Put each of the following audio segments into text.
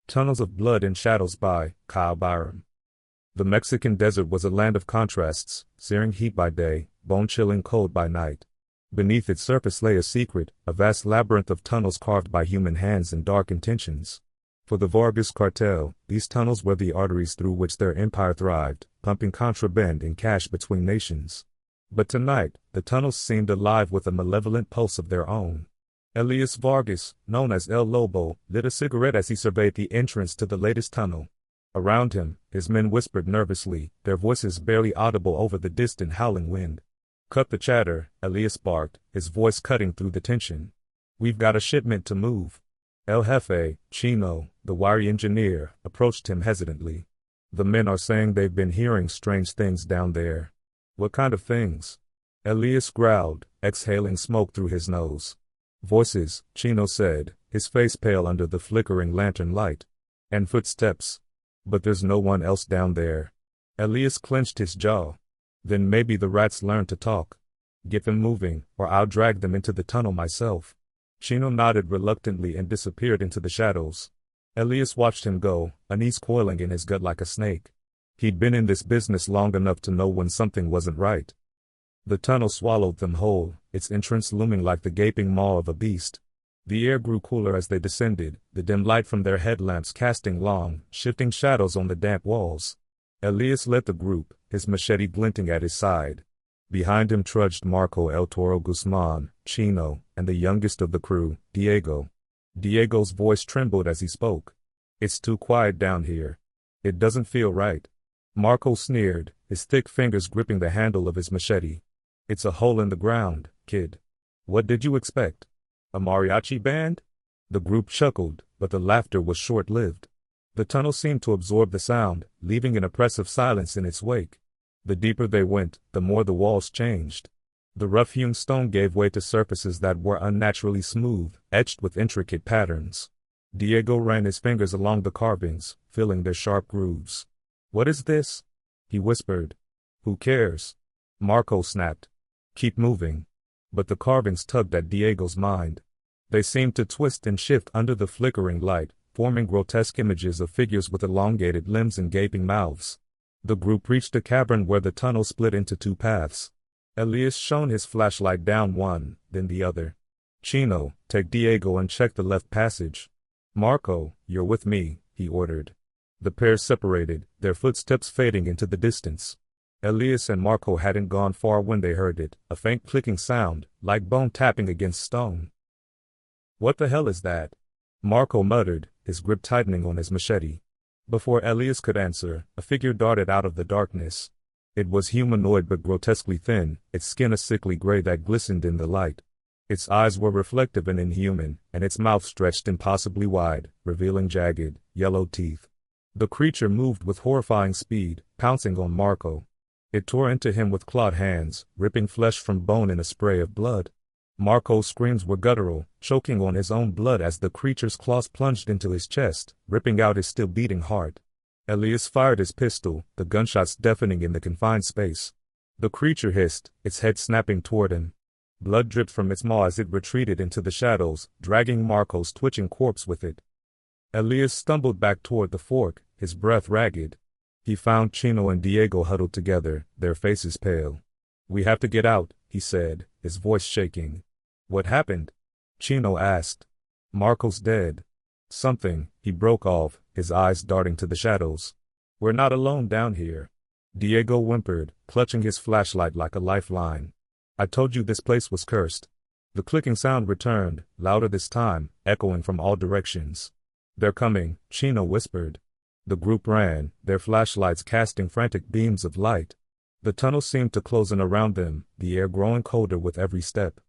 Tunnels of Blood and Shadows by Kyle Byron. The Mexican desert was a land of contrasts, searing heat by day, bone-chilling cold by night. Beneath its surface lay a secret, a vast labyrinth of tunnels carved by human hands and dark intentions. For the Vargas cartel, these tunnels were the arteries through which their empire thrived, pumping contraband and cash between nations. But tonight, the tunnels seemed alive with a malevolent pulse of their own. Elías Vargas, known as El Lobo, lit a cigarette as he surveyed the entrance to the latest tunnel. Around him, his men whispered nervously, their voices barely audible over the distant howling wind. "Cut the chatter," Elías barked, his voice cutting through the tension. "We've got a shipment to move." El Jefe, Chino, the wiry engineer, approached him hesitantly. "The men are saying they've been hearing strange things down there." "What kind of things?" Elías growled, exhaling smoke through his nose. "Voices," Chino said, his face pale under the flickering lantern light. "And footsteps. But there's no one else down there." Elías clenched his jaw. "Then maybe the rats learned to talk. Get them moving, or I'll drag them into the tunnel myself." Chino nodded reluctantly and disappeared into the shadows. Elías watched him go, unease coiling in his gut like a snake. He'd been in this business long enough to know when something wasn't right. The tunnel swallowed them whole, its entrance looming like the gaping maw of a beast. The air grew cooler as they descended, the dim light from their headlamps casting long, shifting shadows on the damp walls. Elías led the group, his machete glinting at his side. Behind him trudged Marco El Toro Guzman, Chino, and the youngest of the crew, Diego. Diego's voice trembled as he spoke. "It's too quiet down here. It doesn't feel right." Marco sneered, his thick fingers gripping the handle of his machete. "It's a hole in the ground, kid. What did you expect? A mariachi band?" The group chuckled, but the laughter was short-lived. The tunnel seemed to absorb the sound, leaving an oppressive silence in its wake. The deeper they went, the more the walls changed. The rough-hewn stone gave way to surfaces that were unnaturally smooth, etched with intricate patterns. Diego ran his fingers along the carvings, feeling their sharp grooves. "What is this?" he whispered. "Who cares?" Marco snapped. "Keep moving." But the carvings tugged at Diego's mind. They seemed to twist and shift under the flickering light, forming grotesque images of figures with elongated limbs and gaping mouths. The group reached a cavern where the tunnel split into two paths. Elías shone his flashlight down one, then the other. "Chino, take Diego and check the left passage." "Marco, you're with me," he ordered. The pair separated, their footsteps fading into the distance. Elías and Marco hadn't gone far when they heard it, a faint clicking sound, like bone tapping against stone. "What the hell is that?" Marco muttered, his grip tightening on his machete. Before Elías could answer, a figure darted out of the darkness. It was humanoid but grotesquely thin, its skin a sickly gray that glistened in the light. Its eyes were reflective and inhuman, and its mouth stretched impossibly wide, revealing jagged, yellow teeth. The creature moved with horrifying speed, pouncing on Marco. It tore into him with clawed hands, ripping flesh from bone in a spray of blood. Marco's screams were guttural, choking on his own blood as the creature's claws plunged into his chest, ripping out his still-beating heart. Elías fired his pistol, the gunshots deafening in the confined space. The creature hissed, its head snapping toward him. Blood dripped from its maw as it retreated into the shadows, dragging Marco's twitching corpse with it. Elías stumbled back toward the fork, his breath ragged. He found Chino and Diego huddled together, their faces pale. "We have to get out," he said, his voice shaking. "What happened?" Chino asked. "Marco's dead." "Something," he broke off, his eyes darting to the shadows. "We're not alone down here." Diego whimpered, clutching his flashlight like a lifeline. "I told you this place was cursed." The clicking sound returned, louder this time, echoing from all directions. "They're coming," Chino whispered. The group ran, their flashlights casting frantic beams of light. The tunnel seemed to close in around them, the air growing colder with every step.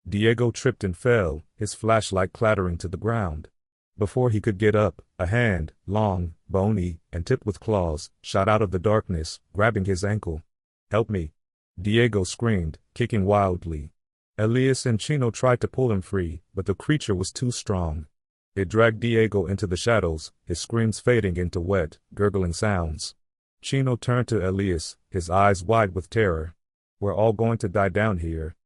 Diego tripped and fell, his flashlight clattering to the ground. Before he could get up, a hand, long, bony, and tipped with claws, shot out of the darkness, grabbing his ankle. "Help me!" Diego screamed, kicking wildly. Elías and Chino tried to pull him free, but the creature was too strong. It dragged Diego into the shadows, his screams fading into wet, gurgling sounds. Chino turned to Elías, his eyes wide with terror. "We're all going to die down here."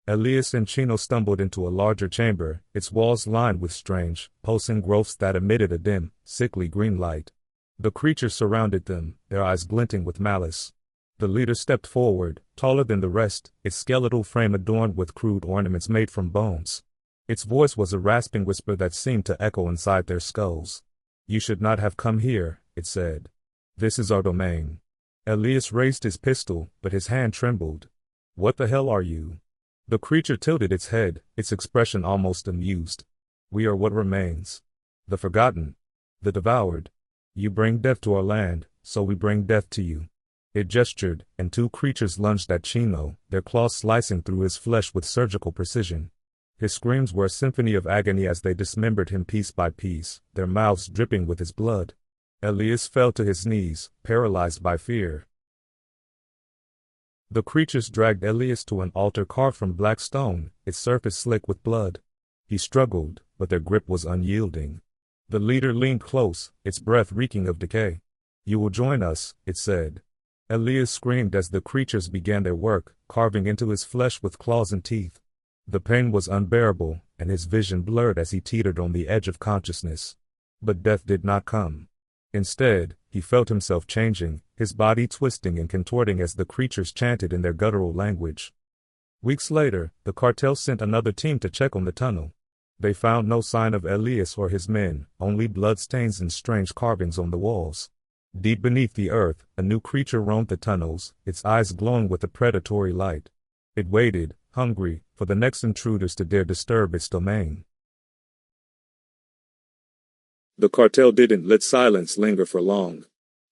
Elias and Chino stumbled into a larger chamber, its walls lined with strange, pulsing growths that emitted a dim, sickly green light. The creatures surrounded them, their eyes glinting with malice. The leader stepped forward, taller than the rest, its skeletal frame adorned with crude ornaments made from bones. Its voice was a rasping whisper that seemed to echo inside their skulls. "You should not have come here," it said. "This is our domain." Elias raised his pistol, but his hand trembled. "What the hell are you?" The creature tilted its head, its expression almost amused. "We are what remains. The forgotten. The devoured. You bring death to our land, so we bring death to you." It gestured, and two creatures lunged at Chino, their claws slicing through his flesh with surgical precision. His screams were a symphony of agony as they dismembered him piece by piece, their mouths dripping with his blood. Elias fell to his knees, paralyzed by fear. The creatures dragged Elias to an altar carved from black stone, its surface slick with blood. He struggled, but their grip was unyielding. The leader leaned close, its breath reeking of decay. "You will join us," it said. Elias screamed as the creatures began their work, carving into his flesh with claws and teeth. The pain was unbearable, and his vision blurred as he teetered on the edge of consciousness. But death did not come. Instead, he felt himself changing, his body twisting and contorting as the creatures chanted in their guttural language. Weeks later, the cartel sent another team to check on the tunnel. They found no sign of Elias or his men, only bloodstains and strange carvings on the walls. Deep beneath the earth, a new creature roamed the tunnels, its eyes glowing with a predatory light. It waited, hungry, for the next intruders to dare disturb its domain. The cartel didn't let silence linger for long.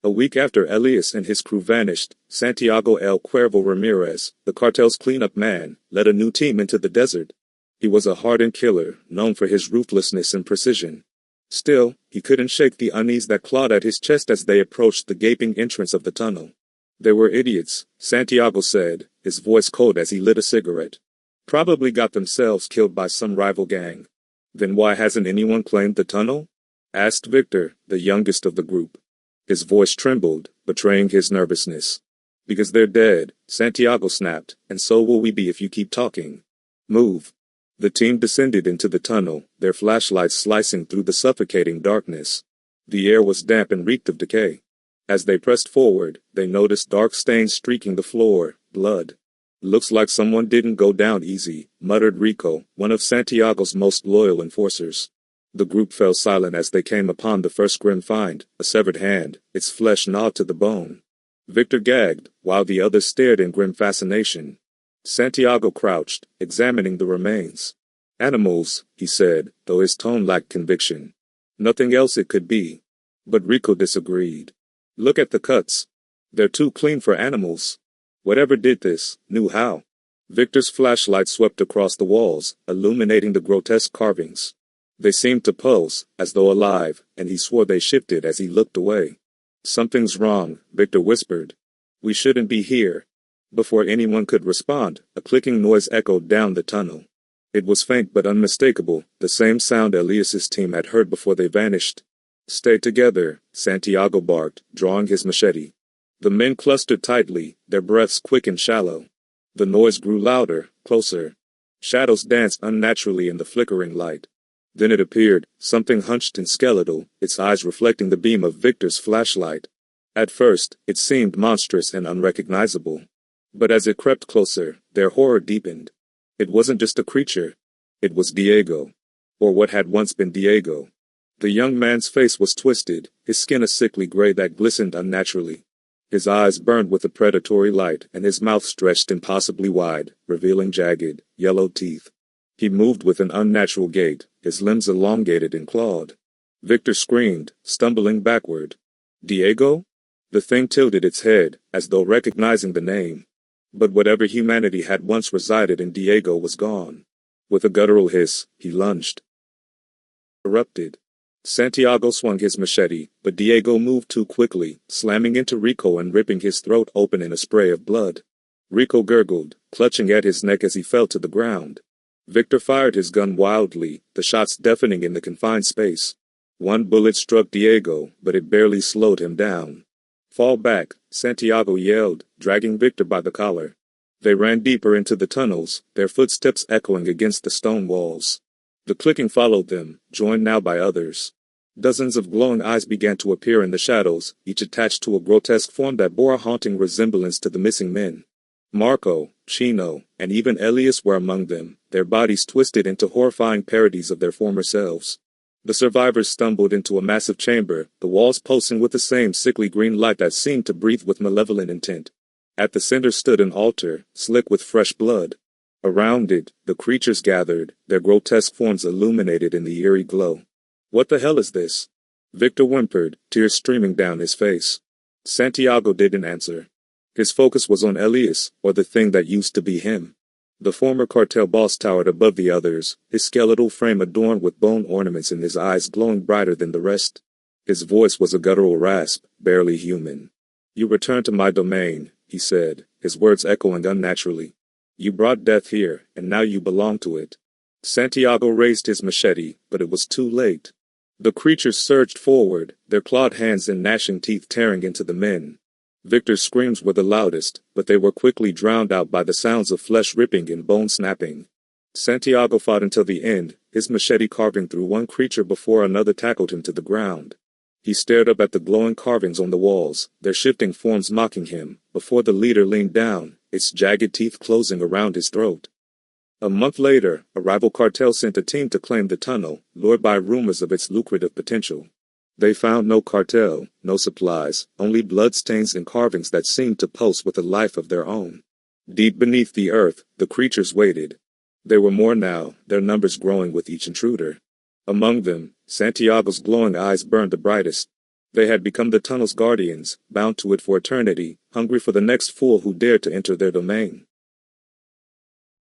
A week after Elias and his crew vanished, Santiago El Cuervo Ramirez, the cartel's cleanup man, led a new team into the desert. He was a hardened killer, known for his ruthlessness and precision. Still, he couldn't shake the unease that clawed at his chest as they approached the gaping entrance of the tunnel. "They were idiots," Santiago said, his voice cold as he lit a cigarette. "Probably got themselves killed by some rival gang." "Then why hasn't anyone claimed the tunnel?" asked Victor, the youngest of the group. His voice trembled, betraying his nervousness. "Because they're dead," Santiago snapped, "and so will we be if you keep talking. Move." The team descended into the tunnel, their flashlights slicing through the suffocating darkness. The air was damp and reeked of decay. As they pressed forward, they noticed dark stains streaking the floor, blood. "Looks like someone didn't go down easy," muttered Rico, one of Santiago's most loyal enforcers. The group fell silent as they came upon the first grim find, a severed hand, its flesh gnawed to the bone. Victor gagged, while the others stared in grim fascination. Santiago crouched, examining the remains. "Animals," he said, though his tone lacked conviction. "Nothing else it could be." But Rico disagreed. "Look at the cuts. They're too clean for animals. Whatever did this, knew how." Victor's flashlight swept across the walls, illuminating the grotesque carvings. They seemed to pulse, as though alive, and he swore they shifted as he looked away. "Something's wrong," Victor whispered. "We shouldn't be here." Before anyone could respond, a clicking noise echoed down the tunnel. It was faint but unmistakable, the same sound Elias's team had heard before they vanished. "Stay together," Santiago barked, drawing his machete. The men clustered tightly, their breaths quick and shallow. The noise grew louder, closer. Shadows danced unnaturally in the flickering light. Then it appeared, something hunched and skeletal, its eyes reflecting the beam of Victor's flashlight. At first, it seemed monstrous and unrecognizable. But as it crept closer, their horror deepened. It wasn't just a creature. It was Diego. Or what had once been Diego. The young man's face was twisted, his skin a sickly gray that glistened unnaturally. His eyes burned with a predatory light, and his mouth stretched impossibly wide, revealing jagged, yellow teeth. He moved with an unnatural gait, his limbs elongated and clawed. Victor screamed, stumbling backward. "Diego?" The thing tilted its head, as though recognizing the name. But whatever humanity had once resided in Diego was gone. With a guttural hiss, he lunged. Erupted. Santiago swung his machete, but Diego moved too quickly, slamming into Rico and ripping his throat open in a spray of blood. Rico gurgled, clutching at his neck as he fell to the ground. Victor fired his gun wildly, the shots deafening in the confined space. One bullet struck Diego, but it barely slowed him down. "Fall back," Santiago yelled, dragging Victor by the collar. They ran deeper into the tunnels, their footsteps echoing against the stone walls. The clicking followed them, joined now by others. Dozens of glowing eyes began to appear in the shadows, each attached to a grotesque form that bore a haunting resemblance to the missing men. Marco, Chino, and even Elias were among them, their bodies twisted into horrifying parodies of their former selves. The survivors stumbled into a massive chamber, the walls pulsing with the same sickly green light that seemed to breathe with malevolent intent. At the center stood an altar, slick with fresh blood. Around it, the creatures gathered, their grotesque forms illuminated in the eerie glow. "What the hell is this?" Victor whimpered, tears streaming down his face. Santiago didn't answer. His focus was on Elias, or the thing that used to be him. The former cartel boss towered above the others, his skeletal frame adorned with bone ornaments and his eyes glowing brighter than the rest. His voice was a guttural rasp, barely human. "You returned to my domain," he said, his words echoing unnaturally. "You brought death here, and now you belong to it." Santiago raised his machete, but it was too late. The creatures surged forward, their clawed hands and gnashing teeth tearing into the men. Victor's screams were the loudest, but they were quickly drowned out by the sounds of flesh ripping and bone snapping. Santiago fought until the end, his machete carving through one creature before another tackled him to the ground. He stared up at the glowing carvings on the walls, their shifting forms mocking him, before the leader leaned down, its jagged teeth closing around his throat. A month later, a rival cartel sent a team to claim the tunnel, lured by rumors of its lucrative potential. They found no cartel, no supplies, only bloodstains and carvings that seemed to pulse with a life of their own. Deep beneath the earth, the creatures waited. There were more now, their numbers growing with each intruder. Among them, Santiago's glowing eyes burned the brightest. They had become the tunnel's guardians, bound to it for eternity, hungry for the next fool who dared to enter their domain.